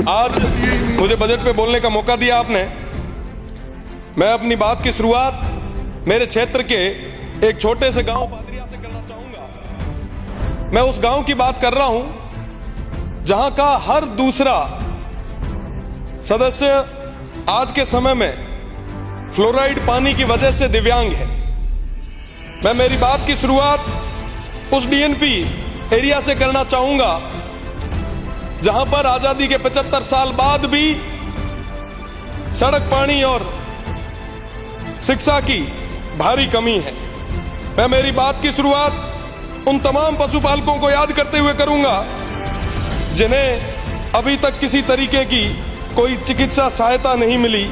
आज मुझे बजट पे बोलने का मौका दिया आपने। मैं अपनी बात की शुरुआत मेरे क्षेत्र के एक छोटे से गांव पादरिया से करना चाहूंगा। मैं उस गांव की बात कर रहा हूं जहां का हर दूसरा सदस्य आज के समय में फ्लोराइड पानी की वजह से दिव्यांग है। मैं मेरी बात की शुरुआत उस डीएनपी एरिया से करना चाहूंगा जहां पर आजादी के 75 साल बाद भी सड़क, पानी और शिक्षा की भारी कमी है। मैं मेरी बात की शुरुआत उन तमाम पशुपालकों को याद करते हुए करूंगा जिन्हें अभी तक किसी तरीके की कोई चिकित्सा सहायता नहीं मिली,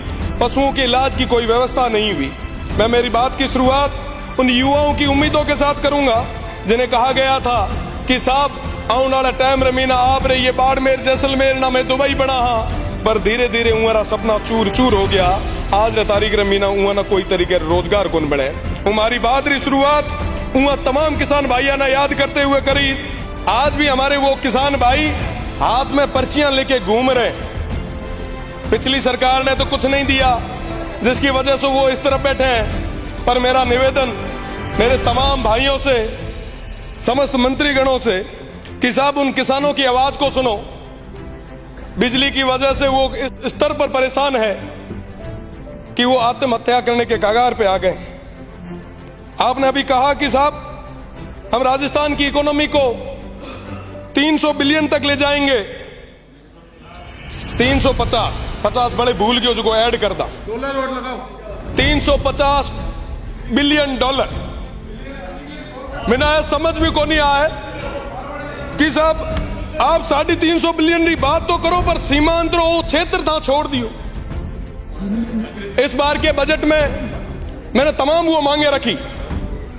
पशुओं के इलाज की कोई व्यवस्था नहीं हुई। मैं मेरी बात की शुरुआत उन युवाओं की उम्मीदों के साथ करूंगा जिन्हें कहा गया था कि साहब आने वाला टाइम रमीना आप रही है बाड़मेर जैसलमेर ना मैं दुबई बना हाँ, पर धीरे धीरे उहरा सपना चूर चूर हो गया। आज रे तारीख रमीना उहा ना कोई तरीके रोजगार कौन बढ़े। हमारी बात री शुरुआत उहा तमाम किसान भाइया ना याद करते हुए करी। आज भी हमारे वो किसान भाई हाथ में पर्चियां लेके घूम रहे। पिछली सरकार ने तो कुछ नहीं दिया जिसकी वजह से वो इस तरफ बैठे हैं। पर मेरा निवेदन मेरे तमाम भाइयों से, समस्त मंत्रीगणों से कि साहब उन किसानों की आवाज को सुनो। बिजली की वजह से वो इस स्तर पर परेशान है कि वो आत्महत्या करने के कगार पे आ गए। आपने अभी कहा कि साहब हम राजस्थान की इकोनॉमी को 300 बिलियन तक ले जाएंगे। 350 बड़े भूल गए जो ऐड कर दा डॉलर और लगाओ 350 बिलियन डॉलर। मैंने समझ में को नहीं आया कि साहब आप 350 बिलियन की बात तो करो पर सीमांत क्षेत्र था छोड़ दियो। इस बार के बजट में मैंने तमाम वो मांगे रखी,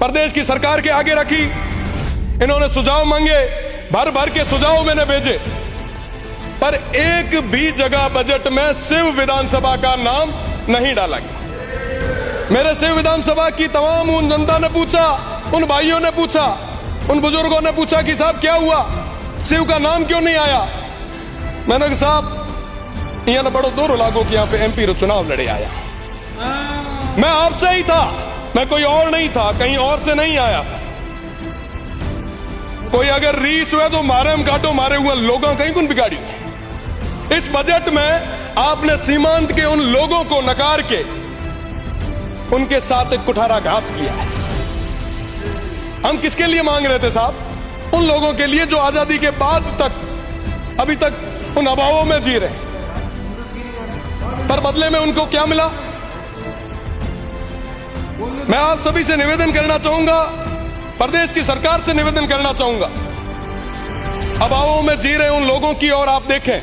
प्रदेश की सरकार के आगे रखी। इन्होंने सुझाव मांगे, भर भर के सुझाव मैंने भेजे, पर एक भी जगह बजट में शिव विधानसभा का नाम नहीं डाला गया। मेरे शिव विधानसभा की तमाम उन जनता ने पूछा, उन भाइयों ने पूछा, उन बुजुर्गों ने पूछा कि साहब क्या हुआ, शिव का नाम क्यों नहीं आया। मैंने कहा साहब यहाँ ना बड़ो दौर लागो कि यहाँ पे एमपी रो चुनाव लड़े आया। मैं आपसे ही था, मैं कोई और नहीं था, कहीं और से नहीं आया था। कोई अगर रीस हुआ तो मारे हम काटो, मारे हुए लोगों कहीं कौन बिगाड़ी। इस बजट में आपने सीमांत के उन लोगों को नकार के उनके साथ एक कुठाराघात किया है। हम किसके लिए मांग रहे थे साहब? उन लोगों के लिए जो आजादी के बाद तक अभी तक उन अभावों में जी रहे, पर बदले में उनको क्या मिला? मैं आप सभी से निवेदन करना चाहूंगा, प्रदेश की सरकार से निवेदन करना चाहूंगा, अभावों में जी रहे उन लोगों की ओर आप देखें।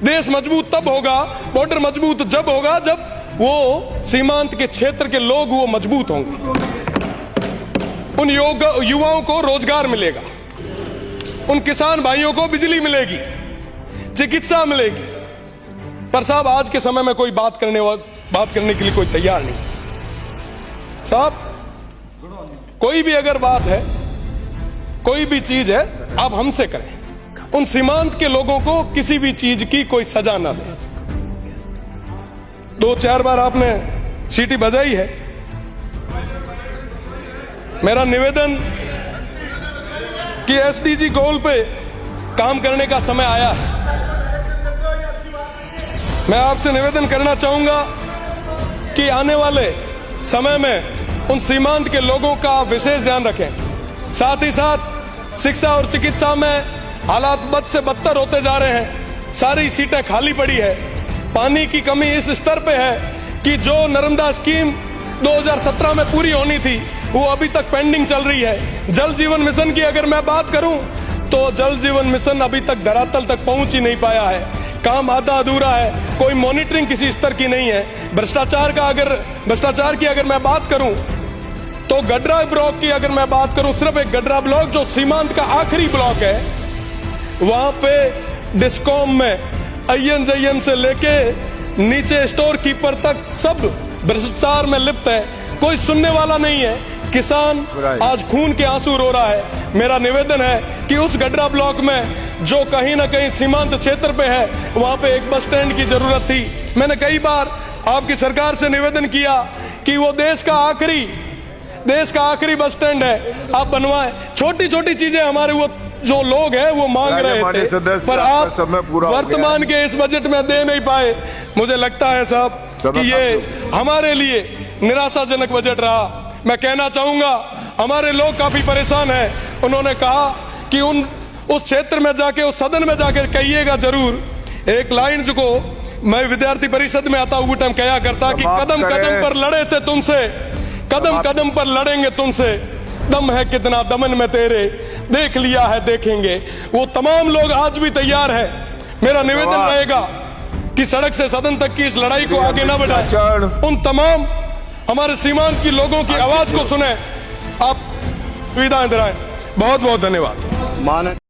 देश मजबूत तब होगा, बॉर्डर मजबूत जब होगा जब वो सीमांत के क्षेत्र के लोग वो मजबूत होंगे। उन युवाओं को रोजगार मिलेगा, उन किसान भाइयों को बिजली मिलेगी, चिकित्सा मिलेगी। पर साहब आज के समय में कोई बात करने के लिए कोई तैयार नहीं। साहब कोई भी अगर बात है, कोई भी चीज है, आप हमसे करें। उन सीमांत के लोगों को किसी भी चीज की कोई सजा ना दे। 2-4 बार आपने सीटी बजाई है। मेरा निवेदन कि एसडीजी गोल पे काम करने का समय आया है। मैं आपसे निवेदन करना चाहूंगा कि आने वाले समय में उन सीमांत के लोगों का विशेष ध्यान रखें। साथ ही साथ शिक्षा और चिकित्सा में हालात बद से बदतर होते जा रहे हैं। सारी सीटें खाली पड़ी है। पानी की कमी इस स्तर पे है कि जो नर्मदा स्कीम 2017 में पूरी होनी थी वो अभी तक पेंडिंग चल रही है। जल जीवन मिशन की अगर मैं बात करूं तो जल जीवन मिशन अभी तक धरातल तक पहुंच ही नहीं पाया है। काम आधा अधूरा है, कोई मॉनिटरिंग किसी स्तर की नहीं है। भ्रष्टाचार की अगर मैं बात करूं तो गडरा ब्लॉक की अगर मैं बात करूं, सिर्फ एक गडरा ब्लॉक जो सीमांत का आखिरी ब्लॉक है, वहां पे डिस्कॉम में अय्यन से लेके नीचे स्टोर कीपर तक सब भ्रष्टाचार में लिप्त है। कोई सुनने वाला नहीं है, किसान आज खून के आंसू रो रहा है। मेरा निवेदन है कि उस गड्ढा ब्लॉक में जो कहीं ना कहीं सीमांत क्षेत्र पे है, वहां पे एक बस स्टैंड की जरूरत थी। मैंने कई बार आपकी सरकार से निवेदन किया कि वो देश का आखिरी बस स्टैंड है, आप बनवाएं। छोटी छोटी चीजें हमारे वो जो लोग हैं वो मांग रहे थे, पर आप वर्तमान के इस बजट में दे नहीं पाए। मुझे लगता है साहब कि ये हमारे लिए निराशाजनक बजट रहा। मैं कहना चाहूंगा हमारे लोग काफी परेशान हैं। उन्होंने कहा कि उस क्षेत्र में जाके, उस सदन में जाके कहिएगा जरूर एक लाइन जो मैं विद्यार्थी परिषद में आता हुआ टाइम कहा करता कि कदम कदम पर लड़े थे तुमसे, कदम कदम पर लड़ेंगे तुमसे, दम है कितना दमन में तेरे, देख लिया है देखेंगे। वो तमाम लोग आज भी तैयार है। मेरा निवेदन रहेगा कि सड़क से सदन तक की इस लड़ाई को आगे न बढ़ाएं। उन तमाम हमारे सीमांत की लोगों की आवाज को सुने। आप विदाएं दिलाएं। बहुत बहुत धन्यवाद।